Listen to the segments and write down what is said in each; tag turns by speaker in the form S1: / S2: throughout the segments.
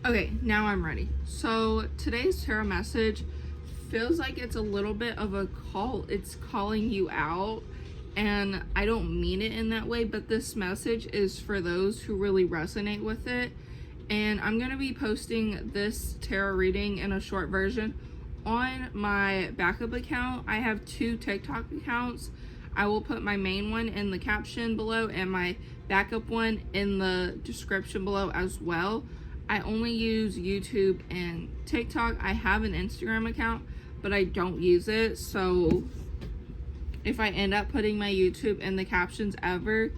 S1: Okay, now I'm ready. So today's tarot message feels like it's a little bit of a call. It's calling you out, and I don't mean it in that way, but this message is for those who really resonate with it. And I'm going to be posting this tarot reading in a short version on my backup account. I have 2 TikTok accounts. I will put my main one in the caption below and my backup one in the description below as well. I only use YouTube and TikTok. I have an Instagram account, but I don't use it. So if I end up putting my YouTube in the captions ever,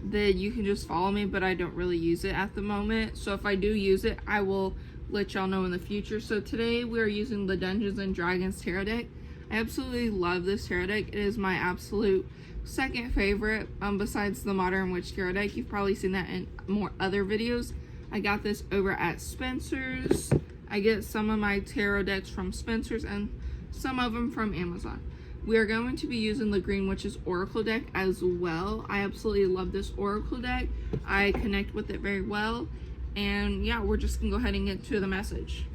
S1: then you can just follow me, but I don't really use it at the moment. So if I do use it, I will let y'all know in the future. So today we're using the Dungeons and Dragons tarot deck. I absolutely love this tarot deck. It is my absolute second favorite, besides the Modern Witch tarot deck. You've probably seen that in more other videos. I got this over at Spencer's. I get some of my tarot decks from Spencer's and some of them from Amazon. We are going to be using the Green Witch's Oracle deck as well. I absolutely love this Oracle deck. I connect with it very well. And yeah, we're just gonna go ahead and get to the message.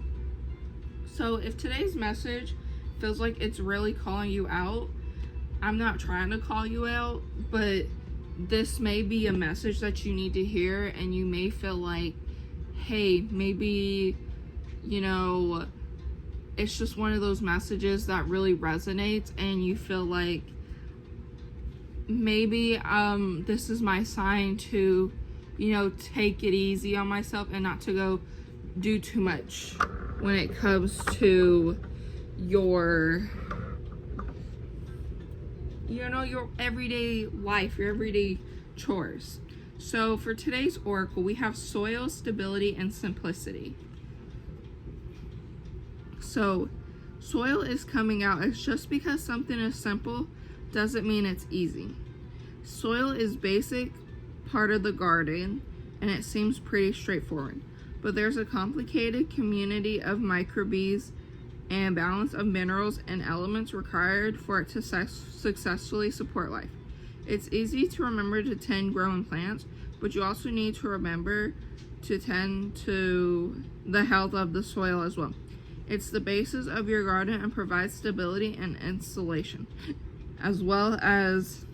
S1: So if today's message feels like it's really calling you out, I'm not trying to call you out, but this may be a message that you need to hear, and you may feel like, hey, maybe, you know, it's just one of those messages that really resonates, and you feel like maybe this is my sign to, you know, take it easy on myself and not to go do too much when it comes to your, you know, your everyday life, your everyday chores. So for today's oracle, we have soil, stability, and simplicity. So soil is coming out as just because something is simple doesn't mean it's easy. Soil is basic part of the garden, and it seems pretty straightforward, but there's a complicated community of microbes and balance of minerals and elements required for it to successfully support life. It's easy to remember to tend growing plants, but you also need to remember to tend to the health of the soil as well. It's the basis of your garden and provides stability and insulation, as well as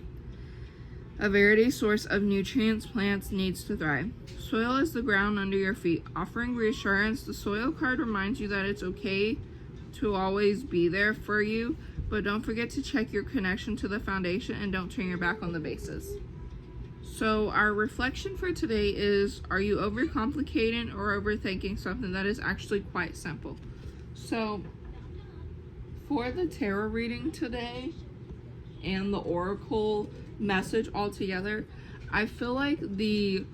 S1: a variety source of nutrients plants needs to thrive. Soil is the ground under your feet, offering reassurance. The soil card reminds you that it's okay to always be there for you, but don't forget to check your connection to the foundation and don't turn your back on the bases. So our reflection for today is, are you overcomplicating or overthinking something that is actually quite simple? So for the tarot reading today and the oracle message all together, I feel like the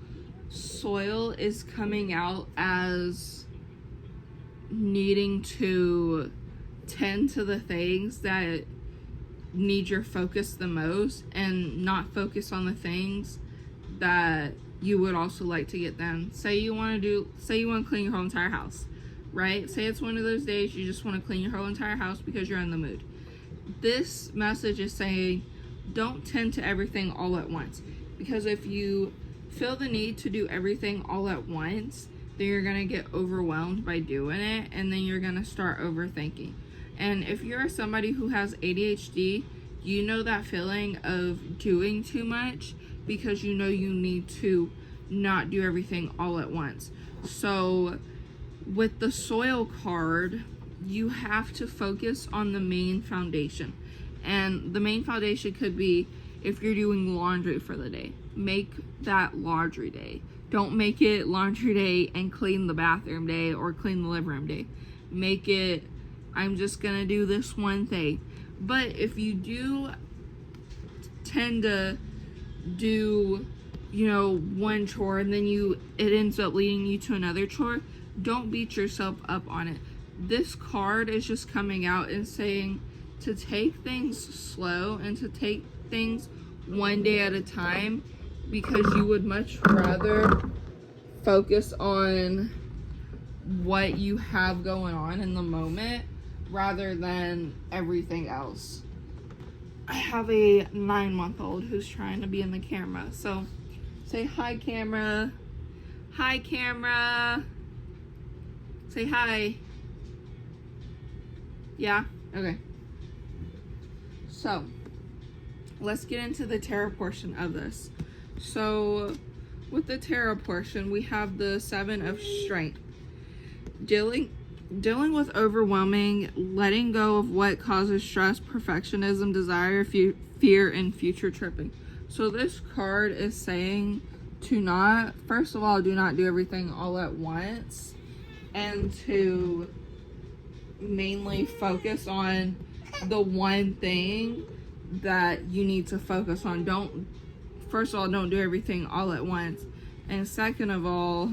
S1: soil is coming out as needing to tend to the things that need your focus the most and not focus on the things that you would also like to get done. Say you want to clean your whole entire house, right? Say it's one of those days you just want to clean your whole entire house because you're in the mood. This message is saying, don't tend to everything all at once, because if you feel the need to do everything all at once, then you're going to get overwhelmed by doing it, and then you're going to start overthinking. And if you're somebody who has ADHD, you know that feeling of doing too much because you know you need to not do everything all at once. So with the soil card, you have to focus on the main foundation. And the main foundation could be, if you're doing laundry for the day, make that laundry day. Don't make it laundry day and clean the bathroom day or clean the living room day. Make it, I'm just gonna do this one thing. But if you do tend to do, you know, one chore and then it ends up leading you to another chore, don't beat yourself up on it. This card is just coming out and saying to take things slow and to take things one day at a time, because you would much rather focus on what you have going on in the moment rather than everything else. I have a 9-month-old who's trying to be in the camera, so say hi, camera. Hi, camera. Say hi. Yeah? Okay. So, let's get into the tarot portion of this. So, with the tarot portion, we have the Seven of Strength. Dealing with overwhelming, letting go of what causes stress, perfectionism, desire, fear, and future tripping. So this card is saying to first of all, do not do everything all at once, and to mainly focus on the one thing that you need to focus on. First of all, don't do everything all at once. And second of all,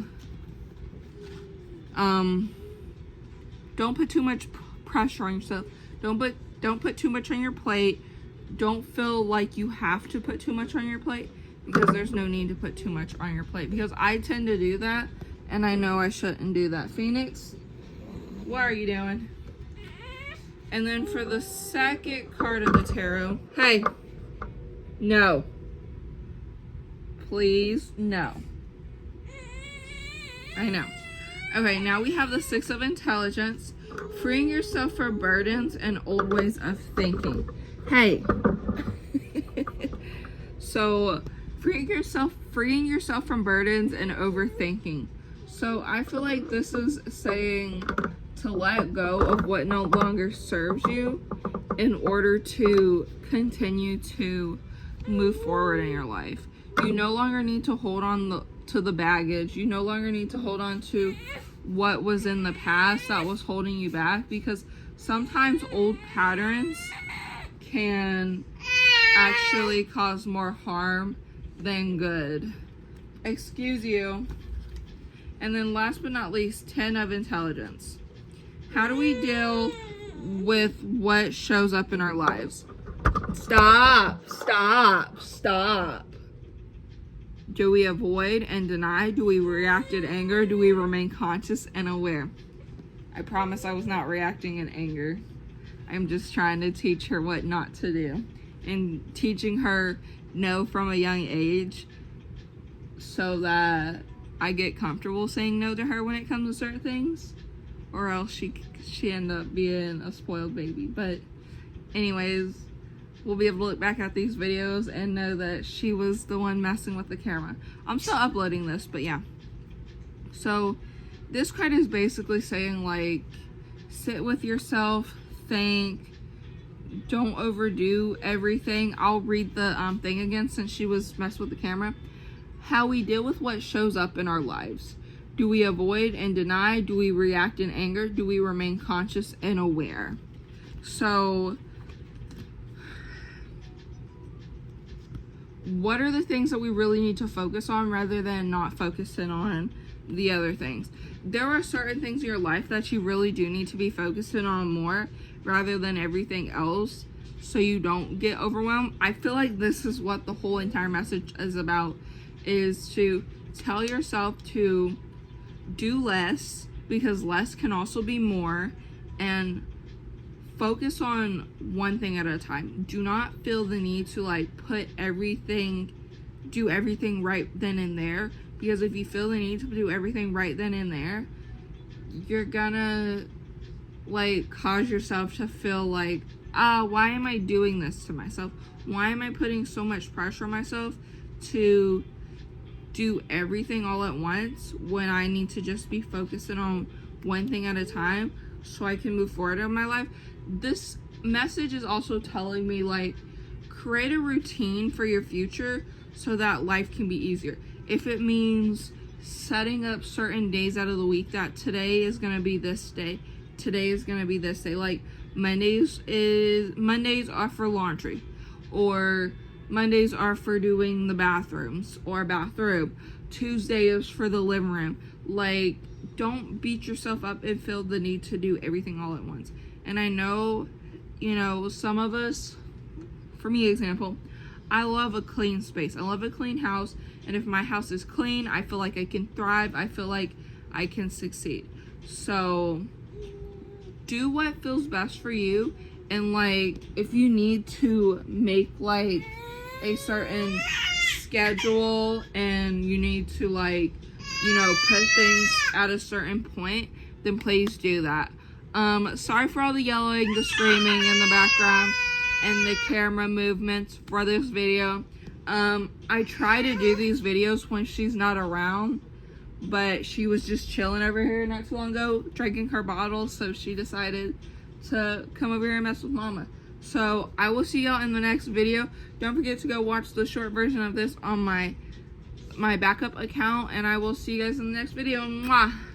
S1: don't put too much pressure on yourself. Don't put too much on your plate. Don't feel like you have to put too much on your plate, because there's no need to put too much on your plate, because I tend to do that, and I know I shouldn't do that. Phoenix, what are you doing? And then for the second card of the tarot, hey, no. Please, no. I know. Okay, now we have the Six of Intelligence. Freeing yourself from burdens and old ways of thinking. Hey. So, freeing yourself from burdens and overthinking. So, I feel like this is saying to let go of what no longer serves you in order to continue to move forward in your life. You no longer need to hold on to the baggage. You no longer need to hold on to what was in the past that was holding you back, because sometimes old patterns can actually cause more harm than good. Excuse you. And then last but not least, 10 of Intelligence. How do we deal with what shows up in our lives? Stop. Do we avoid and deny? Do we react in anger? Do we remain conscious and aware? I promise I was not reacting in anger. I'm just trying to teach her what not to do, and teaching her no from a young age so that I get comfortable saying no to her when it comes to certain things, or else she end up being a spoiled baby. But anyways, we'll be able to look back at these videos and know that she was the one messing with the camera. I'm still uploading this, but yeah. So this card is basically saying, like, sit with yourself, think, don't overdo everything. I'll read the thing again since she was messing with the camera. How we deal with what shows up in our lives. Do we avoid and deny? Do we react in anger? Do we remain conscious and aware? So what are the things that we really need to focus on rather than not focusing on the other things? There are certain things in your life that you really do need to be focusing on more rather than everything else, so you don't get overwhelmed. I feel like this is what the whole entire message is about, is to tell yourself to do less, because less can also be more, and focus on one thing at a time. Do not feel the need to like do everything right then and there, because if you feel the need to do everything right then and there, you're gonna like cause yourself to feel like, why am I doing this to myself? Why am I putting so much pressure on myself to do everything all at once when I need to just be focusing on one thing at a time so I can move forward in my life? This message is also telling me, like, create a routine for your future so that life can be easier. If it means setting up certain days out of the week that today is going to be this day, today is going to be this day. Like Mondays are for laundry, or Mondays are for doing the bathrooms or bathroom. Tuesday is for the living room. Like, don't beat yourself up and feel the need to do everything all at once. And I know, some of us, for me example, I love a clean space. I love a clean house. And if my house is clean, I feel like I can thrive. I feel like I can succeed. So do what feels best for you. And like, if you need to make like a certain schedule and you need to like, put things at a certain point, then please do that. Sorry for all the yelling, the screaming in the background, and the camera movements for this video. I try to do these videos when she's not around, but she was just chilling over here not too long ago, drinking her bottle, so she decided to come over here and mess with Mama. So I will see y'all in the next video. Don't forget to go watch the short version of this on my backup account, and I will see you guys in the next video. Mwah!